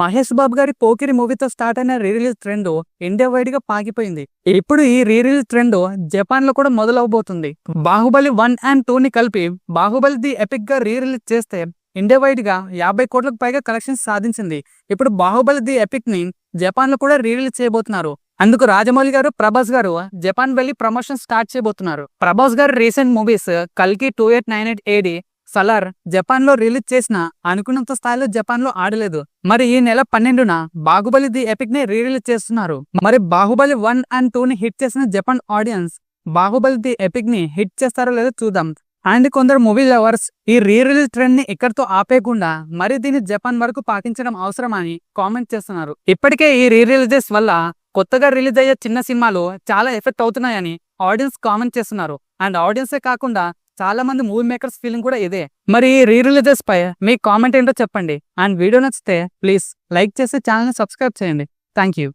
మహేష్ బాబు గారి పోకిరి మూవీతో స్టార్ట్ అయిన re release trend India wide గా పాకిపోయింది. ఇప్పుడు ఈ రీ రిలీజ్ ట్రెండ్ జపాన్ లో కూడా మొదలవబోతుంది. బాహుబలి 1 and 2 ని కలిపి బాహుబలి ది ఎపిక్ గా రీ రిలీజ్ చేస్తే ఇండియా వైడ్ గా 50 కోట్లకు పైగా కలెక్షన్స్ సాధించింది. ఇప్పుడు బాహుబలి ది ఎపిక్ ని జపాన్ లో కూడా రీ రిలీజ్ చేయబోతున్నారు. అందుకు రాజమౌళి గారు, ప్రభాస్ గారు జపాన్ వెళ్లి ప్రమోషన్ స్టార్ట్ చేయబోతున్నారు. ప్రభాస్ గారు రీసెంట్ మూవీస్ కల్కి 2898 AD, సలార్ జపాన్ లో రిలీజ్ చేసిన అనుకున్నంత స్థాయిలో జపాన్ లో ఆడలేదు. మరి ఈ నెల 12న బాహుబలి ది ఎపిక్ ని రీ రిలీజ్ చేస్తున్నారు. మరి బాహుబలి 1 and 2 ని హిట్ చేసిన Japan audience Baahubali the epic ని హిట్ చేస్తారో లేదో చూద్దాం. అండ్ కొందరు మూవీ లవర్స్ ఈ రీ రిలీజ్ ట్రెండ్ ని ఇక్కడితో ఆపేయకుండా మరి దీన్ని జపాన్ వరకు పాటించడం అవసరమని కామెంట్ చేస్తున్నారు. ఇప్పటికే ఈ రీ రిలీజెస్ వల్ల కొత్తగా రిలీజ్ అయ్యే చిన్న సినిమాలు చాలా ఎఫెక్ట్ అవుతున్నాయని ఆడియన్స్ కామెంట్ చేస్తున్నారు. అండ్ ఆడియన్సే కాకుండా చాలా మంది మూవీ మేకర్స్ ఫీలింగ్ కూడా ఇదే. మరి ఈ రీ రిలీజెస్ పై మీ కామెంట్ ఏంటో చెప్పండి. అండ్ వీడియో నచ్చితే ప్లీజ్ లైక్ చేసి ఛానల్ ని సబ్స్క్రైబ్ చేయండి. Thank you.